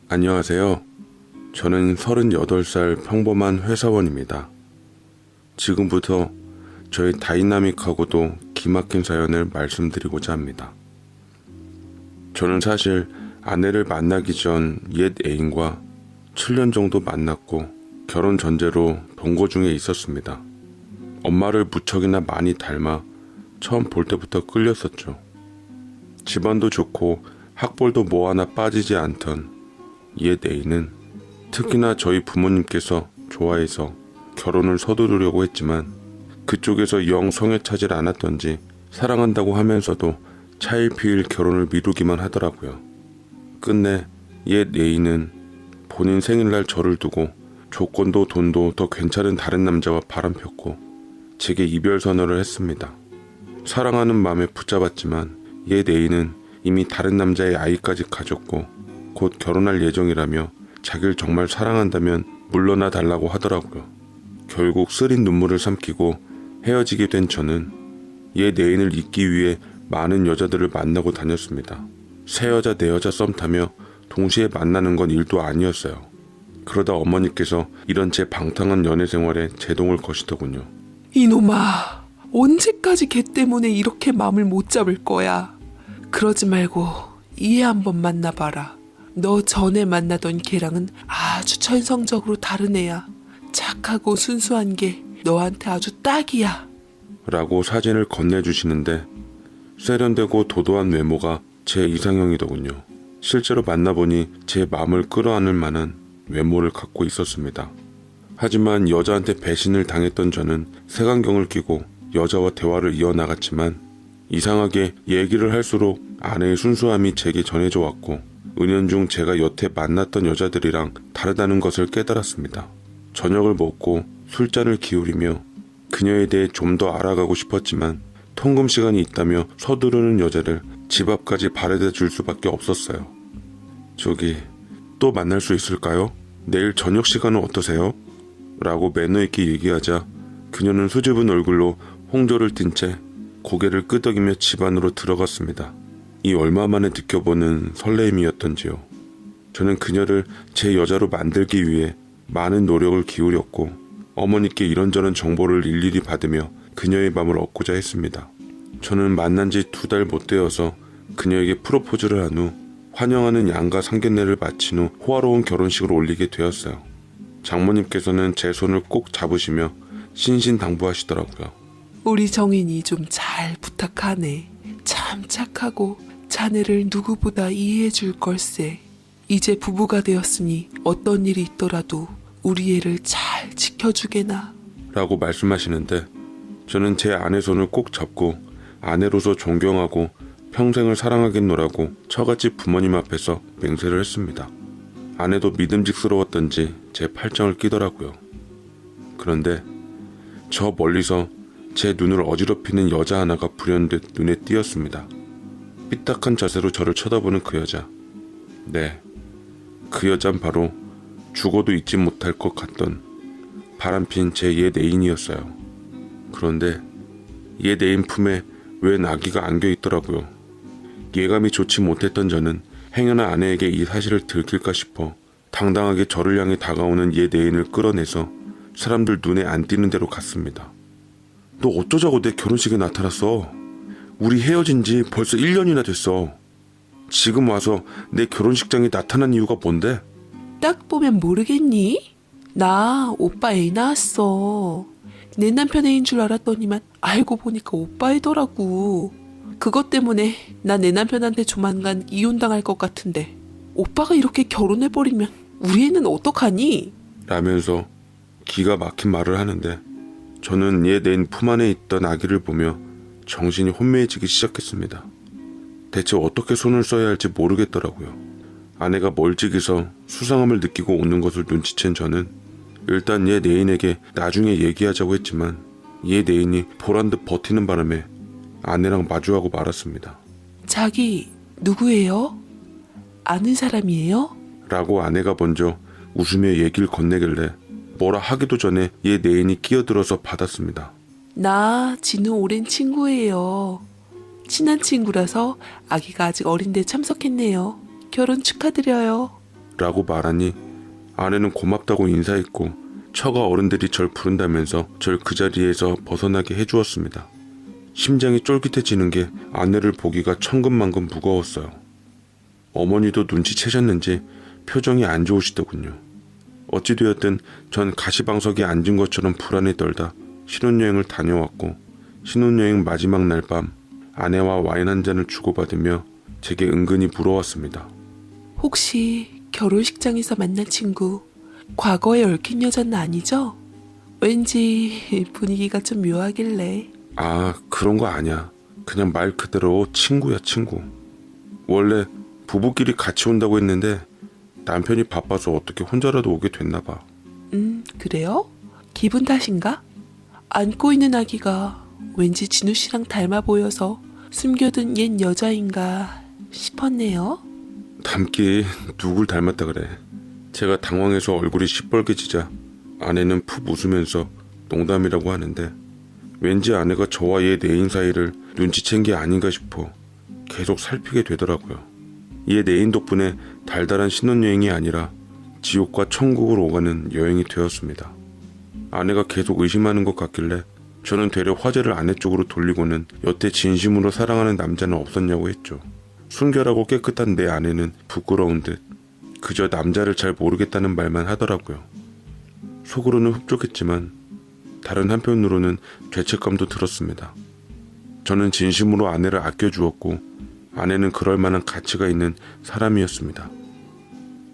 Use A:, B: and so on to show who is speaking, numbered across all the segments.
A: 안녕하세요. 저는 38살 평범한 회사원입니다. 지금부터 저의 다이나믹하고도 기막힌 사연을 말씀드리고자 합니다. 저는 사실 아내를 만나기 전 옛 애인과 7년 정도 만났고 결혼 전제로 동거 중에 있었습니다. 엄마를 무척이나 많이 닮아 처음 볼 때부터 끌렸었죠. 집안도 좋고 학벌도 뭐 하나 빠지지 않던 옛 애인은 특히나 저희 부모님께서 좋아해서 결혼을 서두르려고 했지만 그쪽에서 영 성에 차질 않았던지 사랑한다고 하면서도 차일피일 결혼을 미루기만 하더라고요. 끝내 옛 애인은 본인 생일날 저를 두고 조건도 돈도 더 괜찮은 다른 남자와 바람폈고 제게 이별 선언을 했습니다. 사랑하는 마음에 붙잡았지만 옛 애인은 이미 다른 남자의 아이까지 가졌고 곧 결혼할 예정이라며 자기를 정말 사랑한다면 물러나 달라고 하더라고요. 결국 쓰린 눈물을 삼키고 헤어지게 된 저는 옛 애인을 잊기 위해 많은 여자들을 만나고 다녔습니다. 새 여자 내 여자 썸 타며 동시에 만나는 건 일도 아니었어요. 그러다 어머니께서 이런 제 방탕한 연애 생활에 제동을 거시더군요.
B: 이놈아, 언제까지 걔 때문에 이렇게 마음을 못 잡을 거야? 그러지 말고 이해 한번 만나봐라. 너 전에 만나던 걔랑은 아주 천성적으로 다른 애야. 착하고 순수한 게 너한테 아주 딱이야.
A: 라고 사진을 건네주시는데 세련되고 도도한 외모가 제 이상형이더군요. 실제로 만나보니 제 마음을 끌어안을 만한 외모를 갖고 있었습니다. 하지만 여자한테 배신을 당했던 저는 색안경을 끼고 여자와 대화를 이어나갔지만 이상하게 얘기를 할수록 아내의 순수함이 제게 전해져 왔고 은연중 제가 여태 만났던 여자들이랑 다르다는 것을 깨달았습니다. 저녁을 먹고 술잔을 기울이며 그녀에 대해 좀 더 알아가고 싶었지만 통금 시간이 있다며 서두르는 여자를 집 앞까지 바래다 줄 수밖에 없었어요. 저기 또 만날 수 있을까요? 내일 저녁 시간은 어떠세요? 라고 매너 있게 얘기하자 그녀는 수줍은 얼굴로 홍조를 띤 채 고개를 끄덕이며 집 안으로 들어갔습니다. 이 얼마 만에 느껴보는 설레임이었던지요. 저는 그녀를 제 여자로 만들기 위해 많은 노력을 기울였고 어머니께 이런저런 정보를 일일이 받으며 그녀의 마음을 얻고자 했습니다. 저는 만난 지 2달 못 되어서 그녀에게 프로포즈를 한 후 환영하는 양가 상견례를 마친 후 호화로운 결혼식을 올리게 되었어요. 장모님께서는 제 손을 꼭 잡으시며 신신당부하시더라고요.
B: 우리 정인이 좀 잘 부탁하네. 참 착하고 자네를 누구보다 이해해 줄 걸세. 이제 부부가 되었으니 어떤 일이 있더라도 우리 애를 잘 지켜주게나. 라고
A: 말씀하시는데 저는 제 아내 손을 꼭 잡고 아내로서 존경하고 평생을 사랑하겠노라고 처갓집 부모님 앞에서 맹세를 했습니다. 아내도 믿음직스러웠던지 제 팔짱을 끼더라고요. 그런데 저 멀리서 제 눈을 어지럽히는 여자 하나가 불현듯 눈에 띄었습니다. 삐딱한 자세로 저를 쳐다보는 그 여자. 네, 그 여잔 바로 죽어도 잊지 못할 것 같던 바람핀 제 옛 애인이었어요. 그런데 옛 애인 품에 웬 아기가 안겨있더라고요. 예감이 좋지 못했던 저는 행여나 아내에게 이 사실을 들킬까 싶어 당당하게 저를 향해 다가오는 옛 애인을 끌어내서 사람들 눈에 안 띄는 데로 갔습니다. 너 어쩌자고 내 결혼식에 나타났어? 우리 헤어진 지 벌써 1년이나 됐어. 지금 와서 내 결혼식장에 나타난 이유가 뭔데?
B: 딱 보면 모르겠니? 나 오빠 애 낳았어. 내 남편 애인 줄 알았더니만 알고 보니까 오빠이더라고. 그것 때문에 나 내 남편한테 조만간 이혼당할 것 같은데 오빠가 이렇게 결혼해버리면 우리 애는 어떡하니?
A: 라면서 기가 막힌 말을 하는데 저는 옛 애인 품 안에 있던 아기를 보며 정신이 혼미해지기 시작했습니다. 대체 어떻게 손을 써야 할지 모르겠더라고요. 아내가 멀찍이서 수상함을 느끼고 오는 것을 눈치챈 저는 일단 옛 애인에게 나중에 얘기하자고 했지만 옛 애인이 보란듯 버티는 바람에 아내랑 마주하고 말았습니다.
B: 자기 누구예요? 아는 사람이에요?
A: 라고 아내가 먼저 웃으며 얘기를 건네길래 뭐라 하기도 전에 옛 애인이 끼어들어서 받았습니다.
B: 나 진우 오랜 친구예요. 친한 친구라서 아기가 아직 어린데 참석했네요. 결혼 축하드려요.
A: 라고 말하니 아내는 고맙다고 인사했고 처가 어른들이 절 부른다면서 절 그 자리에서 벗어나게 해주었습니다. 심장이 쫄깃해지는 게 아내를 보기가 천근만근 무거웠어요. 어머니도 눈치채셨는지 표정이 안 좋으시더군요. 어찌되었든 전 가시방석에 앉은 것처럼 불안에 떨다 신혼여행을 다녀왔고 신혼여행 마지막 날 밤 아내와 와인 한 잔을 주고받으며 제게 은근히 물어왔습니다.
B: 혹시 결혼식장에서 만난 친구 과거에 얽힌 여자는 아니죠? 왠지 분위기가 좀 묘하길래.
A: 아, 그런 거 아니야. 그냥 말 그대로 친구야, 친구. 원래 부부끼리 같이 온다고 했는데 남편이 바빠서 어떻게 혼자라도 오게 됐나 봐.
B: 그래요? 기분 탓인가? 안고 있는 아기가 왠지 진우 씨랑 닮아 보여서 숨겨둔 옛 여자인가 싶었네요.
A: 닮기 누굴 닮았다 그래. 제가 당황해서 얼굴이 시뻘개지자 아내는 푹 웃으면서 농담이라고 하는데 왠지 아내가 저와 얘 내인 사이를 눈치챈 게 아닌가 싶어 계속 살피게 되더라고요. 얘 내인 덕분에 달달한 신혼여행이 아니라 지옥과 천국을 오가는 여행이 되었습니다. 아내가 계속 의심하는 것 같길래 저는 되려 화제를 아내 쪽으로 돌리고는 여태 진심으로 사랑하는 남자는 없었냐고 했죠. 순결하고 깨끗한 내 아내는 부끄러운 듯 그저 남자를 잘 모르겠다는 말만 하더라고요. 속으로는 흡족했지만 다른 한편으로는 죄책감도 들었습니다. 저는 진심으로 아내를 아껴주었고 아내는 그럴 만한 가치가 있는 사람이었습니다.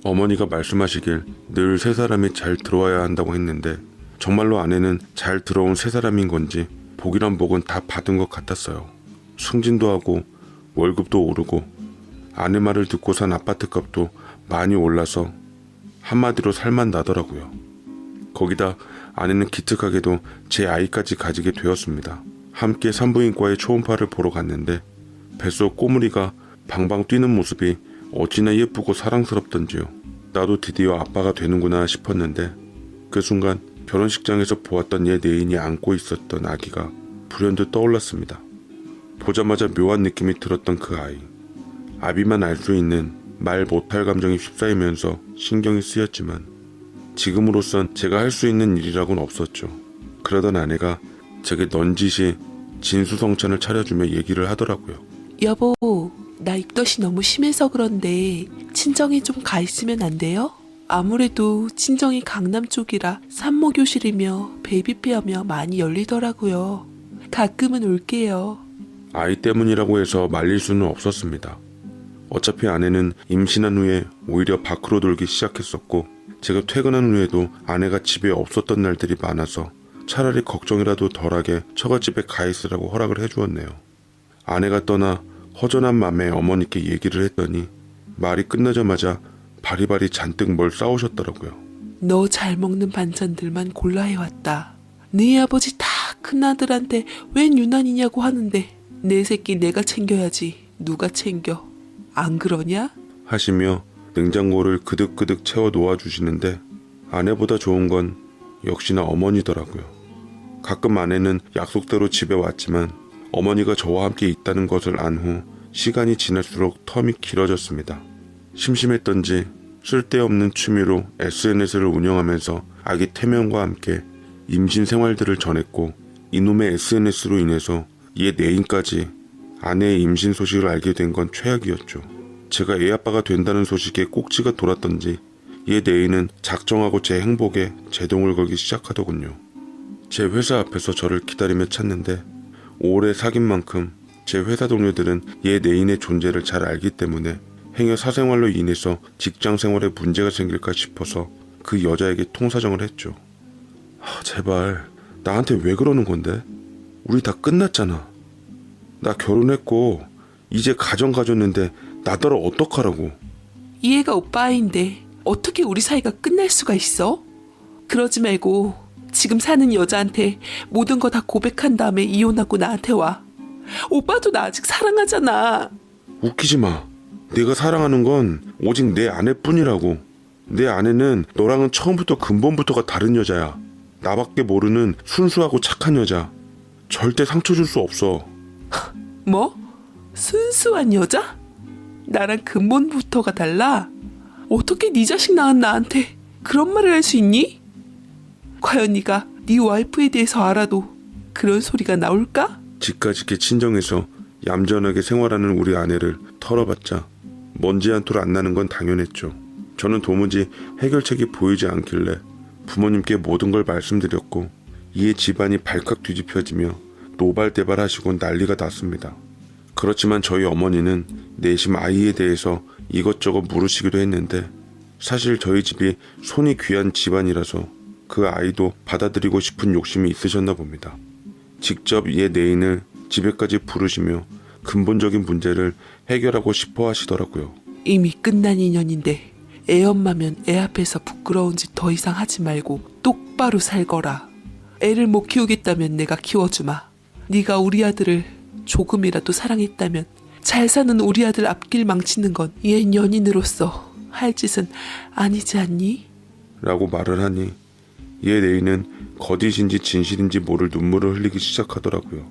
A: 어머니가 말씀하시길 늘 세 사람이 잘 들어와야 한다고 했는데 정말로 아내는 잘 들어온 세 사람인 건지 복이란 복은 다 받은 것 같았어요. 승진도 하고 월급도 오르고 아내 말을 듣고 산 아파트 값도 많이 올라서 한마디로 살만 나더라고요. 거기다 아내는 기특하게도 제 아이까지 가지게 되었습니다. 함께 산부인과에 초음파를 보러 갔는데 뱃속 꼬물이가 방방 뛰는 모습이 어찌나 예쁘고 사랑스럽던지요. 나도 드디어 아빠가 되는구나 싶었는데 그 순간 결혼식장에서 보았던 얘 내인이 안고 있었던 아기가 불현듯 떠올랐습니다. 보자마자 묘한 느낌이 들었던 그 아이. 아비만 알 수 있는 말 못할 감정이 휩싸이면서 신경이 쓰였지만 지금으로선 제가 할 수 있는 일이라고는 없었죠. 그러던 아내가 제게 넌지시 진수성찬을 차려주며 얘기를 하더라고요.
B: 여보, 나 입덧이 너무 심해서 그런데 친정에 좀 가 있으면 안 돼요? 아무래도 친정이 강남 쪽이라 산모교실이며 베이비페어며 많이 열리더라고요. 가끔은 올게요.
A: 아이 때문이라고 해서 말릴 수는 없었습니다. 어차피 아내는 임신한 후에 오히려 밖으로 돌기 시작했었고 제가 퇴근한 후에도 아내가 집에 없었던 날들이 많아서 차라리 걱정이라도 덜하게 처갓집에 가 있으라고 허락을 해주었네요. 아내가 떠나 허전한 맘에 어머니께 얘기를 했더니 말이 끝나자마자 바리바리 잔뜩 뭘 싸우셨더라고요.
B: 너 잘 먹는 반찬들만 골라 해왔다. 네 아버지 다 큰아들한테 웬 유난이냐고 하는데 내 새끼 내가 챙겨야지. 누가 챙겨? 안 그러냐?
A: 하시며 냉장고를 그득그득 채워 놓아주시는데 아내보다 좋은 건 역시나 어머니더라고요. 가끔 아내는 약속대로 집에 왔지만 어머니가 저와 함께 있다는 것을 안 후 시간이 지날수록 텀이 길어졌습니다. 심심했던지 쓸데없는 취미로 SNS를 운영하면서 아기 태명과 함께 임신 생활들을 전했고 이놈의 SNS로 인해서 얘 내인까지 아내의 임신 소식을 알게 된 건 최악이었죠. 제가 애 아빠가 된다는 소식에 꼭지가 돌았던지 얘 내인은 작정하고 제 행복에 제동을 걸기 시작하더군요. 제 회사 앞에서 저를 기다리며 찾는데 오래 사귄 만큼 제 회사 동료들은 얘 내인의 존재를 잘 알기 때문에 행여 사생활로 인해서 직장 생활에 문제가 생길까 싶어서 그 여자에게 통사정을 했죠. 제발 나한테 왜 그러는 건데? 우리 다 끝났잖아. 나 결혼했고 이제 가정 가졌는데 나더러 어떡하라고.
B: 이 애가 오빠 아이인데 어떻게 우리 사이가 끝날 수가 있어? 그러지 말고 지금 사는 여자한테 모든 거 다 고백한 다음에 이혼하고 나한테 와. 오빠도 나 아직 사랑하잖아.
A: 웃기지 마. 내가 사랑하는 건 오직 내 아내뿐이라고. 내 아내는 너랑은 처음부터 근본부터가 다른 여자야. 나밖에 모르는 순수하고 착한 여자. 절대 상처 줄 수 없어.
B: 뭐? 순수한 여자? 나랑 근본부터가 달라? 어떻게 네 자식 낳은 나한테 그런 말을 할 수 있니? 과연 네가 네 와이프에 대해서 알아도 그런 소리가 나올까?
A: 집까짓게 친정에서 얌전하게 생활하는 우리 아내를 털어봤자 먼지 한 톨 안 나는 건 당연했죠. 저는 도무지 해결책이 보이지 않길래 부모님께 모든 걸 말씀드렸고 이에 집안이 발칵 뒤집혀지며 노발대발하시고 난리가 났습니다. 그렇지만 저희 어머니는 내심 아이에 대해서 이것저것 물으시기도 했는데 사실 저희 집이 손이 귀한 집안이라서 그 아이도 받아들이고 싶은 욕심이 있으셨나 봅니다. 직접 얘 내인을 집에까지 부르시며 근본적인 문제를 해결하고 싶어 하시더라고요.
B: 이미 끝난 인연인데 애 엄마면 애 앞에서 부끄러운 짓 더 이상 하지 말고 똑바로 살거라. 애를 못 키우겠다면 내가 키워주마. 네가 우리 아들을 조금이라도 사랑했다면 잘 사는 우리 아들 앞길 망치는 건 옛 연인으로서 할 짓은 아니지 않니?
A: 라고 말을 하니 얘 내인은 거짓인지 진실인지 모를 눈물을 흘리기 시작하더라고요.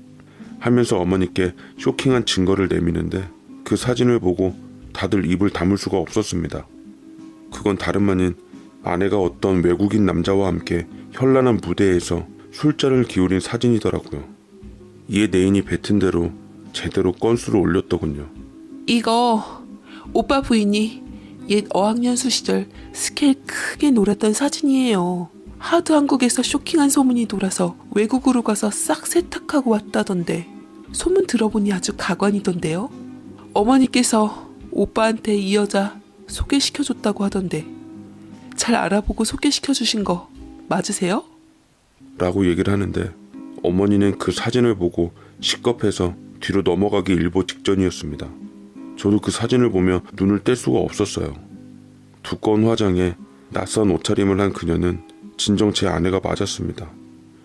A: 하면서 어머니께 쇼킹한 증거를 내미는데 그 사진을 보고 다들 입을 다물 수가 없었습니다. 그건 다름 아닌 아내가 어떤 외국인 남자와 함께 현란한 무대에서 술잔을 기울인 사진이더라고요. 이에 내인이 뱉은 대로 제대로 건수를 올렸더군요.
B: 이거 오빠 부인이 옛 어학연수 시절 스케일 크게 놀았던 사진이에요. 하도 한국에서 쇼킹한 소문이 돌아서 외국으로 가서 싹 세탁하고 왔다던데 소문 들어보니 아주 가관이던데요. 어머니께서 오빠한테 이 여자 소개시켜줬다고 하던데 잘 알아보고 소개시켜주신 거 맞으세요?
A: 라고 얘기를 하는데 어머니는 그 사진을 보고 식겁해서 뒤로 넘어가기 일보 직전이었습니다. 저도 그 사진을 보며 눈을 뗄 수가 없었어요. 두꺼운 화장에 낯선 옷차림을 한 그녀는 진정 제 아내가 맞았습니다.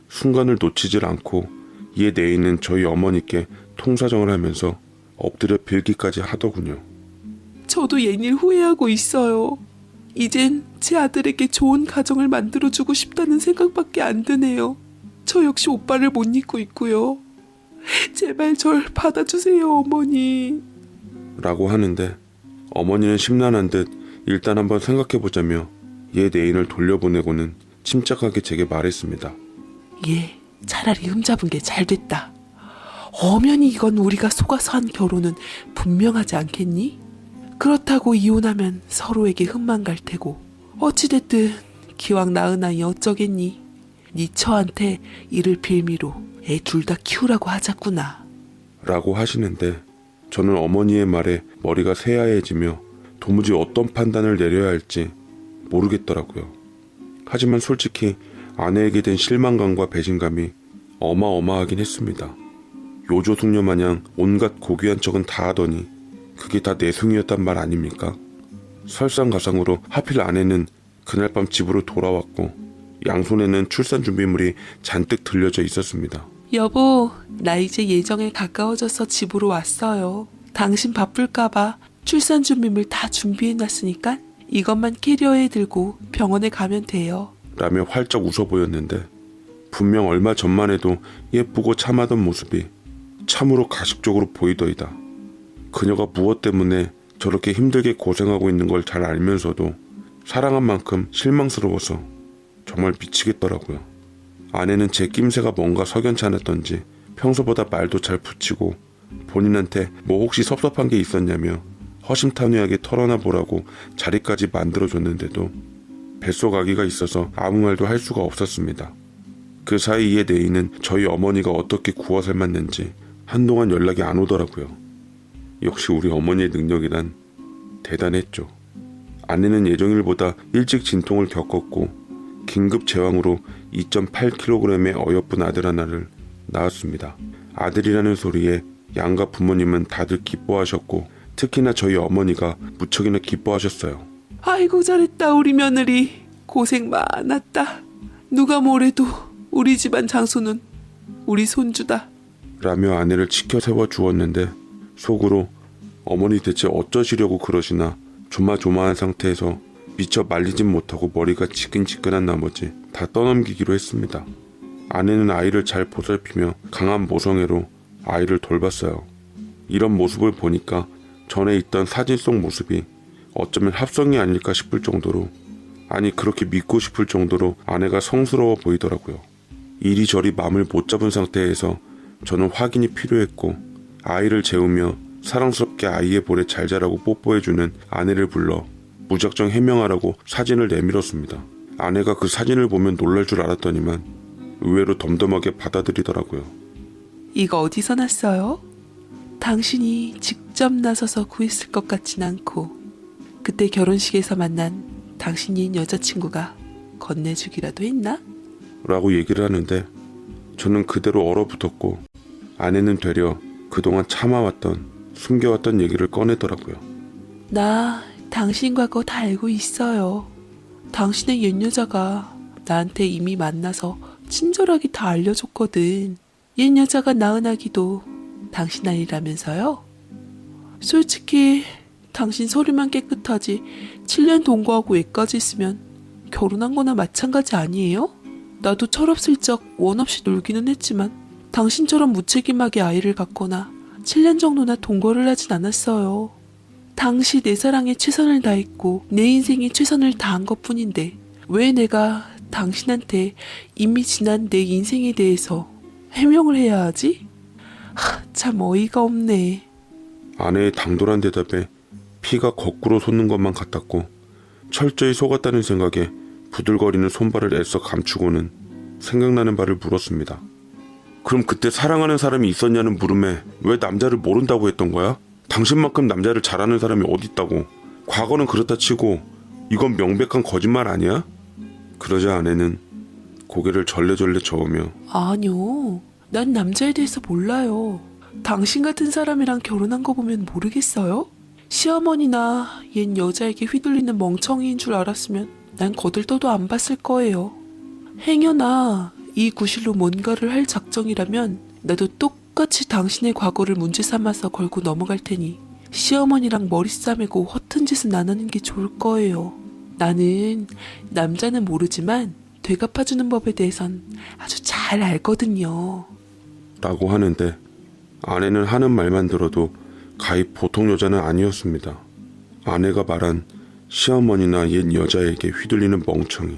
A: 순간을 놓치질 않고 이에 내인은 저희 어머니께 통사정을 하면서 엎드려 빌기까지 하더군요.
B: 저도 옛일 후회하고 있어요. 이젠 제 아들에게 좋은 가정을 만들어주고 싶다는 생각밖에 안 드네요. 저 역시 오빠를 못 잊고 있고요. 제발 절 받아주세요, 어머니.
A: 라고 하는데 어머니는 심란한 듯 일단 한번 생각해보자며 얘 내인을 돌려보내고는 침착하게 제게 말했습니다.
B: 예, 차라리 흠잡은 게 잘 됐다. 엄연히 이건 우리가 속아서 한 결혼은 분명하지 않겠니? 그렇다고 이혼하면 서로에게 흠만 갈 테고 어찌됐든 기왕 낳은 아이 어쩌겠니? 네 처한테 이를 빌미로 애 둘 다 키우라고 하자꾸나.
A: 라고 하시는데 저는 어머니의 말에 머리가 새하얘지며 도무지 어떤 판단을 내려야 할지 모르겠더라고요. 하지만 솔직히 아내에게 된 실망감과 배신감이 어마어마하긴 했습니다. 요조숙녀 마냥 온갖 고귀한 척은 다 하더니 그게 다 내숭이었단 말 아닙니까? 설상가상으로 하필 아내는 그날 밤 집으로 돌아왔고 양손에는 출산 준비물이 잔뜩 들려져 있었습니다.
B: 여보, 나 이제 예정에 가까워져서 집으로 왔어요. 당신 바쁠까봐 출산 준비물 다 준비해놨으니까 이것만 캐리어에 들고 병원에 가면 돼요.
A: 라며 활짝 웃어 보였는데 분명 얼마 전만 해도 예쁘고 참하던 모습이 참으로 가식적으로 보이더이다. 그녀가 무엇 때문에 저렇게 힘들게 고생하고 있는 걸 잘 알면서도 사랑한 만큼 실망스러워서 정말 미치겠더라고요. 아내는 제 낌새가 뭔가 석연치 않았던지 평소보다 말도 잘 붙이고 본인한테 뭐 혹시 섭섭한 게 있었냐며 허심탄회하게 털어놔 보라고 자리까지 만들어줬는데도 뱃속 아기가 있어서 아무 말도 할 수가 없었습니다. 그 사이에 내인은 저희 어머니가 어떻게 구워 삶았는지 한동안 연락이 안 오더라고요. 역시 우리 어머니의 능력이란 대단했죠. 아내는 예정일보다 일찍 진통을 겪었고 긴급 제왕으로 2.8kg의 어여쁜 아들 하나를 낳았습니다. 아들이라는 소리에 양가 부모님은 다들 기뻐하셨고 특히나 저희 어머니가 무척이나 기뻐하셨어요.
B: 아이고 잘했다 우리 며느리. 고생 많았다. 누가 뭐래도 우리 집안 장수는 우리 손주다.
A: 라며 아내를 치켜 세워 주었는데 속으로 어머니 대체 어쩌시려고 그러시나 조마조마한 상태에서 미처 말리진 못하고 머리가 지끈지끈한 나머지 다 떠넘기기로 했습니다. 아내는 아이를 잘 보살피며 강한 모성애로 아이를 돌봤어요. 이런 모습을 보니까 전에 있던 사진 속 모습이 어쩌면 합성이 아닐까 싶을 정도로, 아니 그렇게 믿고 싶을 정도로 아내가 성스러워 보이더라고요. 이리저리 마음을 못 잡은 상태에서 저는 확인이 필요했고, 아이를 재우며 사랑스럽게 아이의 볼에 잘 자라고 뽀뽀해주는 아내를 불러 무작정 해명하라고 사진을 내밀었습니다. 아내가 그 사진을 보면 놀랄 줄 알았더니만 의외로 덤덤하게 받아들이더라고요.
B: 이거 어디서 났어요? 당신이 직접 나서서 구했을 것 같진 않고 그때 결혼식에서 만난 당신 옛 여자친구가 건네주기라도 했나?
A: 라고 얘기를 하는데 저는 그대로 얼어붙었고, 아내는 되려 그동안 참아왔던, 숨겨왔던 얘기를 꺼내더라고요.
B: 나 당신 과거 다 알고 있어요. 당신의 옛 여자가 나한테 이미 만나서 친절하게 다 알려줬거든. 옛 여자가 낳은 아기도 당신 아이라면서요? 솔직히 당신 서류만 깨끗하지 7년 동거하고 애까지 있으면 결혼한 거나 마찬가지 아니에요? 나도 철없을 적 원 없이 놀기는 했지만 당신처럼 무책임하게 아이를 갖거나 7년 정도나 동거를 하진 않았어요. 당시 내 사랑에 최선을 다했고 내 인생에 최선을 다한 것뿐인데 왜 내가 당신한테 이미 지난 내 인생에 대해서 해명을 해야 하지? 참 어이가 없네.
A: 아내의 당돌한 대답에 피가 거꾸로 솟는 것만 같았고, 철저히 속았다는 생각에 부들거리는 손발을 애써 감추고는 생각나는 바를 물었습니다. 그럼 그때 사랑하는 사람이 있었냐는 물음에 왜 남자를 모른다고 했던 거야? 당신만큼 남자를 잘하는 사람이 어딨다고. 과거는 그렇다 치고 이건 명백한 거짓말 아니야? 그러자 아내는 고개를 절레절레 저으며
B: 아니요. 난 남자에 대해서 몰라요. 당신 같은 사람이랑 결혼한 거 보면 모르겠어요? 시어머니나 옛 여자에게 휘둘리는 멍청이인 줄 알았으면 난 거들떠도 안 봤을 거예요. 행여나 이 구실로 뭔가를 할 작정이라면 나도 똑같이 당신의 과거를 문제 삼아서 걸고 넘어갈 테니 시어머니랑 머리 싸매고 허튼 짓은 안 하는 게 좋을 거예요. 나는 남자는 모르지만 되갚아주는 법에 대해선 아주 잘 알거든요.
A: 라고 하는데, 아내는 하는 말만 들어도 가히 보통 여자는 아니었습니다. 아내가 말한 시어머니나 옛 여자에게 휘둘리는 멍청이,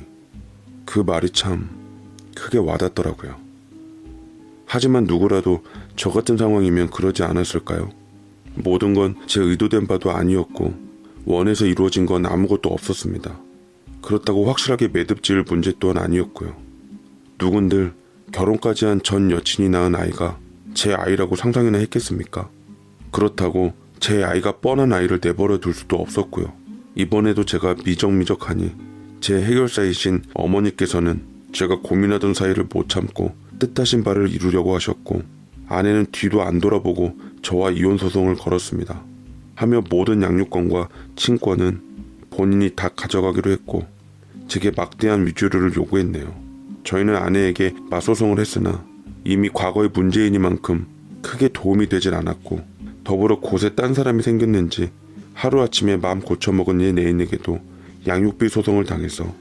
A: 그 말이 참 크게 와닿더라고요. 하지만 누구라도 저 같은 상황이면 그러지 않았을까요? 모든 건 제 의도된 바도 아니었고 원해서 이루어진 건 아무것도 없었습니다. 그렇다고 확실하게 매듭 지을 문제 또한 아니었고요. 누군들 결혼까지 한 전 여친이 낳은 아이가 제 아이라고 상상이나 했겠습니까? 그렇다고 제 아이가 뻔한 아이를 내버려 둘 수도 없었고요. 이번에도 제가 미적미적하니 제 해결사이신 어머니께서는 제가 고민하던 사이를 못 참고 뜻하신 바를 이루려고 하셨고, 아내는 뒤도 안 돌아보고 저와 이혼 소송을 걸었습니다. 하며 모든 양육권과 친권은 본인이 다 가져가기로 했고 제게 막대한 위조료를 요구했네요. 저희는 아내에게 맞소송을 했으나 이미 과거의 문제이니만큼 크게 도움이 되진 않았고, 더불어 곳에 딴 사람이 생겼는지 하루아침에 마음 고쳐먹은 얘 애인에게도 양육비 소송을 당해서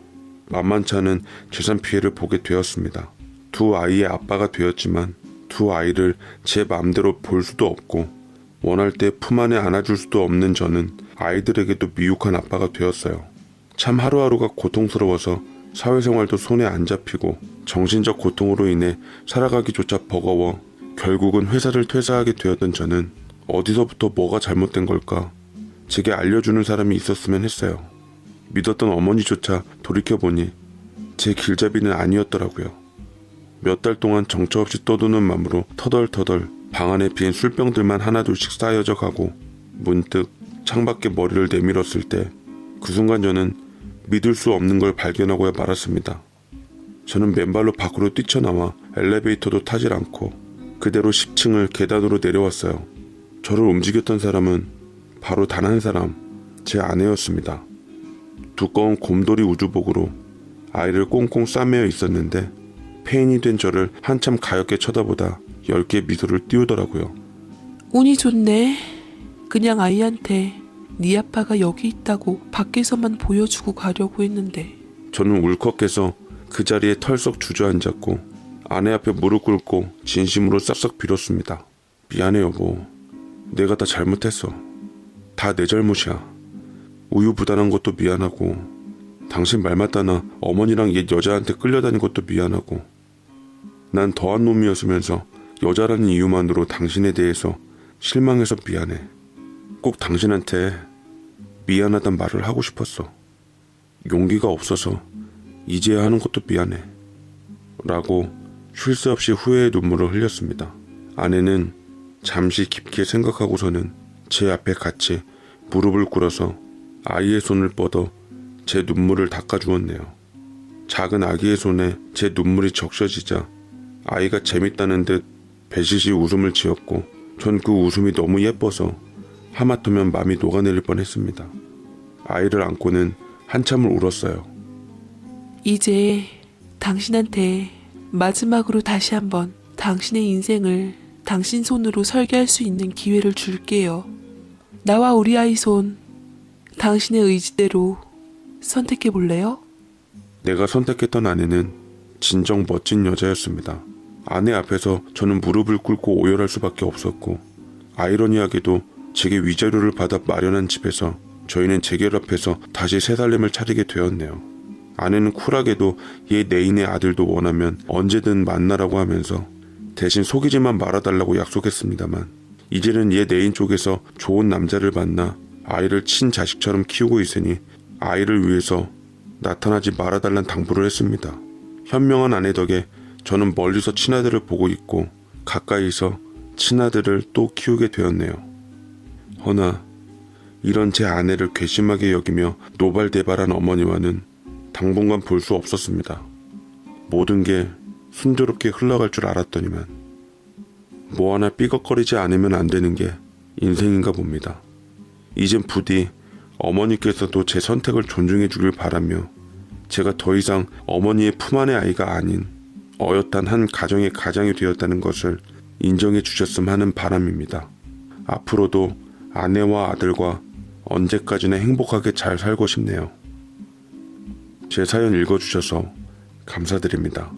A: 만만치 않은 재산 피해를 보게 되었습니다. 두 아이의 아빠가 되었지만 두 아이를 제 마음대로 볼 수도 없고 원할 때 품 안에 안아줄 수도 없는 저는 아이들에게도 미혹한 아빠가 되었어요. 참 하루하루가 고통스러워서 사회생활도 손에 안 잡히고 정신적 고통으로 인해 살아가기조차 버거워 결국은 회사를 퇴사하게 되었던 저는 어디서부터 뭐가 잘못된 걸까? 제게 알려주는 사람이 있었으면 했어요. 믿었던 어머니조차 돌이켜보니 제 길잡이는 아니었더라고요. 몇 달 동안 정처 없이 떠도는 맘으로 터덜터덜 방 안에 빈 술병들만 하나둘씩 쌓여져 가고 문득 창밖에 머리를 내밀었을 때 그 순간 저는 믿을 수 없는 걸 발견하고야 말았습니다. 저는 맨발로 밖으로 뛰쳐나와 엘리베이터도 타질 않고 그대로 10층을 계단으로 내려왔어요. 저를 움직였던 사람은 바로 단 한 사람, 제 아내였습니다. 두꺼운 곰돌이 우주복으로 아이를 꽁꽁 싸매어 있었는데 폐인이 된 저를 한참 가엾게 쳐다보다 10개의 미소를 띄우더라고요.
B: 운이 좋네. 그냥 아이한테 네 아빠가 여기 있다고 밖에서만 보여주고 가려고 했는데.
A: 저는 울컥해서 그 자리에 털썩 주저앉았고 아내 앞에 무릎 꿇고 진심으로 싹싹 빌었습니다. 미안해 여보. 내가 다 잘못했어. 다 내 잘못이야. 우유부단한 것도 미안하고 당신 말 맞다나 어머니랑 옛 여자한테 끌려다닌 것도 미안하고 난 더한 놈이었으면서 여자라는 이유만으로 당신에 대해서 실망해서 미안해. 꼭 당신한테 미안하단 말을 하고 싶었어. 용기가 없어서 이제야 하는 것도 미안해. 라고 쉴 새 없이 후회의 눈물을 흘렸습니다. 아내는 잠시 깊게 생각하고서는 제 앞에 같이 무릎을 꿇어서 아이의 손을 뻗어 제 눈물을 닦아주었네요. 작은 아기의 손에 제 눈물이 적셔지자 아이가 재밌다는 듯 배시시 웃음을 지었고 전 그 웃음이 너무 예뻐서 하마터면 맘이 녹아내릴 뻔했습니다. 아이를 안고는 한참을 울었어요.
B: 이제 당신한테 마지막으로 다시 한번 당신의 인생을 당신 손으로 설계할 수 있는 기회를 줄게요. 나와 우리 아이 손 당신의 의지대로 선택해 볼래요?
A: 내가 선택했던 아내는 진정 멋진 여자였습니다. 아내 앞에서 저는 무릎을 꿇고 오열할 수밖에 없었고 아이러니하게도 제게 위자료를 받아 마련한 집에서 저희는 재결합해서 다시 새 살림을 차리게 되었네요. 아내는 쿨하게도 얘 내인의 아들도 원하면 언제든 만나라고 하면서 대신 속이지만 말아달라고 약속했습니다만 이제는 얘 내인 쪽에서 좋은 남자를 만나 아이를 친자식처럼 키우고 있으니 아이를 위해서 나타나지 말아달란 당부를 했습니다. 현명한 아내 덕에 저는 멀리서 친아들을 보고 있고 가까이서 친아들을 또 키우게 되었네요. 허나 이런 제 아내를 괘씸하게 여기며 노발대발한 어머니와는 당분간 볼 수 없었습니다. 모든 게 순조롭게 흘러갈 줄 알았더니만 뭐 하나 삐걱거리지 않으면 안 되는 게 인생인가 봅니다. 이젠 부디 어머니께서도 제 선택을 존중해 주길 바라며 제가 더 이상 어머니의 품 안의 아이가 아닌 어엿한 한 가정의 가장이 되었다는 것을 인정해 주셨음 하는 바람입니다. 앞으로도 아내와 아들과 언제까지나 행복하게 잘 살고 싶네요. 제 사연 읽어주셔서 감사드립니다.